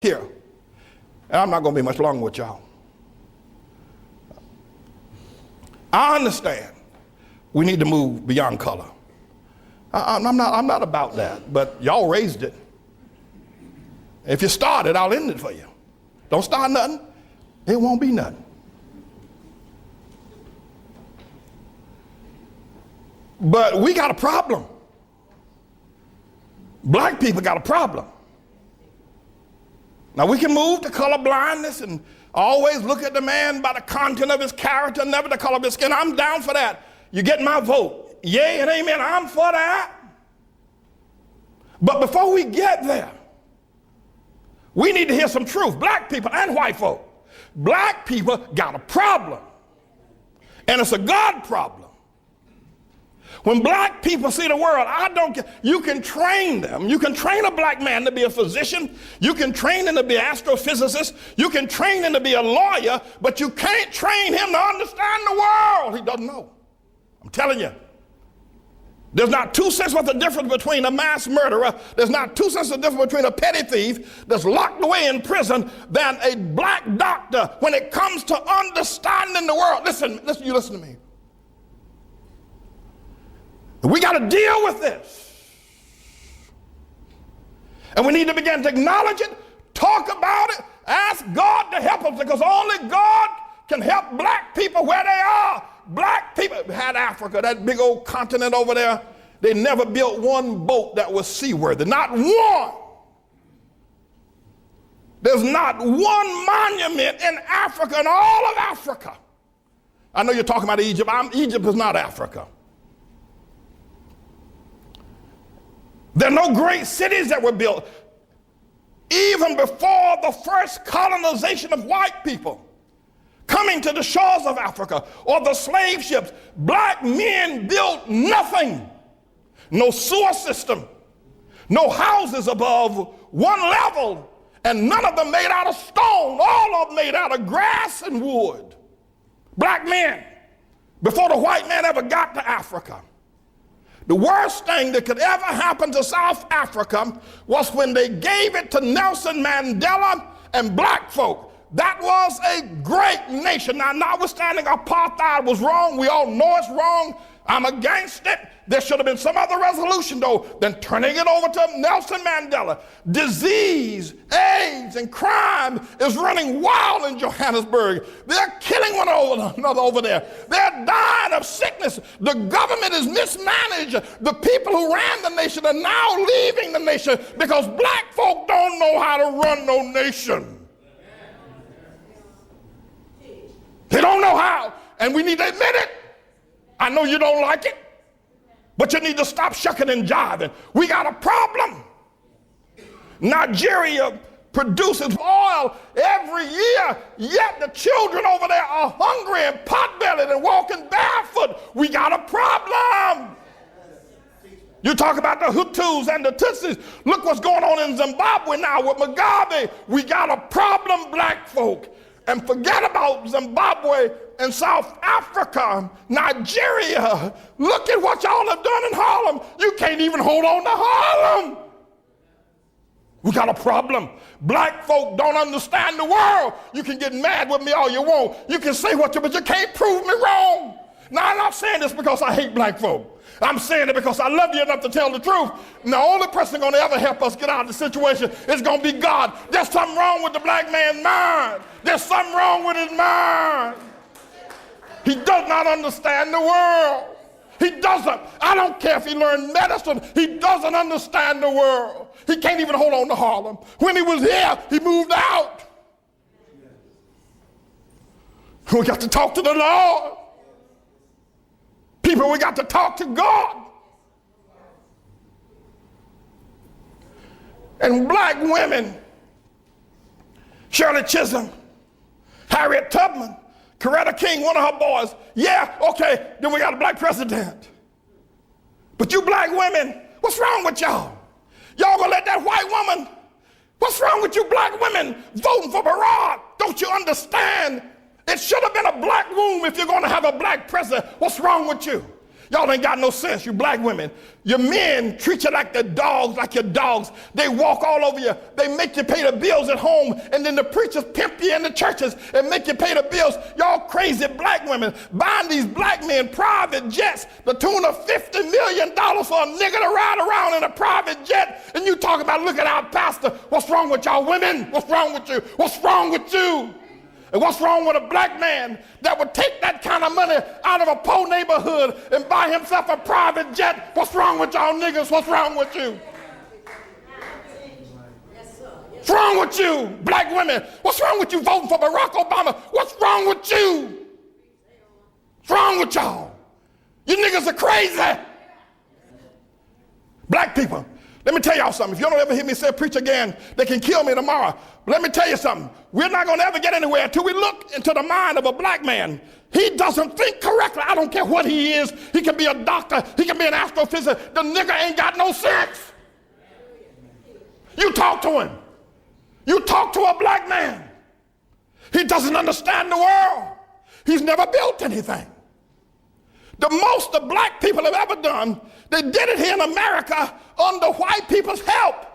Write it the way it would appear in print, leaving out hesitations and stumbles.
here. And I'm not going to be much longer with y'all. I understand we need to move beyond color. I'm not about that, but y'all raised it. If you start it, I'll end it for you. Don't start nothing, it won't be nothing. But we got a problem. Black people got a problem. Now we can move to color blindness and always look at the man by the content of his character, never the color of his skin. I'm down for that. You get my vote. Yay and amen. I'm for that. But before we get there, we need to hear some truth. Black people and white folk. Black people got a problem. And it's a God problem. When black people see the world, I don't care. You can train them. You can train a black man to be a physician. You can train him to be an astrophysicist. You can train him to be a lawyer, but you can't train him to understand the world. He doesn't know. I'm telling you. There's not 2 cents worth of difference between a mass murderer. There's not 2 cents of difference between a petty thief that's locked away in prison than a black doctor when it comes to understanding the world. Listen, you listen to me. We got to deal with this. And we need to begin to acknowledge it, talk about it, ask God to help us, because only God can help black people where they are. Black people had Africa, that big old continent over there. They never built one boat that was seaworthy, not one. There's not one monument in Africa, in all of Africa. I know you're talking about Egypt. Egypt is not Africa. There are no great cities that were built. Even before the first colonization of white people coming to the shores of Africa or the slave ships, black men built nothing. No sewer system, no houses above one level, and none of them made out of stone, all of them made out of grass and wood. Black men, before the white man ever got to Africa. The worst thing that could ever happen to South Africa was when they gave it to Nelson Mandela and black folk. That was a great nation. Now, notwithstanding apartheid was wrong, we all know it's wrong. I'm against it. There should have been some other resolution, though, than turning it over to Nelson Mandela. Disease, AIDS, and crime is running wild in Johannesburg. They're killing one another over there. They're dying of sickness. The government is mismanaged. The people who ran the nation are now leaving the nation because black folk don't know how to run no nation. They don't know how, and we need to admit it. I know you don't like it, but you need to stop shucking and jiving. We got a problem. Nigeria produces oil every year, yet the children over there are hungry and pot-bellied and walking barefoot. We got a problem. You talk about the Hutus and the Tutsis. Look what's going on in Zimbabwe now with Mugabe. We got a problem, black folk. And forget about Zimbabwe and South Africa, Nigeria. Look at what y'all have done in Harlem. You can't even hold on to Harlem. We got a problem. Black folk don't understand the world. You can get mad with me all you want. You can say what you, but you can't prove me wrong. Now, I'm not saying this because I hate black folk. I'm saying it because I love you enough to tell the truth. And the only person going to ever help us get out of the situation is going to be God. There's something wrong with the black man's mind. There's something wrong with his mind. He does not understand the world. He doesn't. I don't care if he learned medicine. He doesn't understand the world. He can't even hold on to Harlem. When he was here, he moved out. We got to talk to the Lord. People, we got to talk to God. And black women, Shirley Chisholm, Harriet Tubman, Coretta King, one of her boys. Yeah, okay, then we got a black president. But you black women, what's wrong with y'all? Y'all gonna let that white woman, what's wrong with you black women voting for Barack? Don't you understand? It should have been a black womb if you're going to have a black president. What's wrong with you? Y'all ain't got no sense, you black women. Your men treat you like the dogs, like your dogs. They walk all over you. They make you pay the bills at home, and then the preachers pimp you in the churches and make you pay the bills. Y'all crazy black women buying these black men private jets, the tune of $50 million for a nigga to ride around in a private jet, and you talk about, look at our pastor. What's wrong with y'all women? What's wrong with you? What's wrong with you? And what's wrong with a black man that would take that kind of money out of a poor neighborhood and buy himself a private jet? What's wrong with y'all niggas? What's wrong with you? What's wrong with you, black women? What's wrong with you voting for Barack Obama? What's wrong with you? What's wrong with y'all? You niggas are crazy. Black people, let me tell y'all something. If you don't ever hear me say preach again, they can kill me tomorrow. But let me tell you something. We're not going to ever get anywhere until we look into the mind of a black man. He doesn't think correctly. I don't care what he is. He can be a doctor. He can be an astrophysicist. The nigga ain't got no sense. You talk to him. You talk to a black man. He doesn't understand the world. He's never built anything. The most the black people have ever done, they did it here in America under white people's help.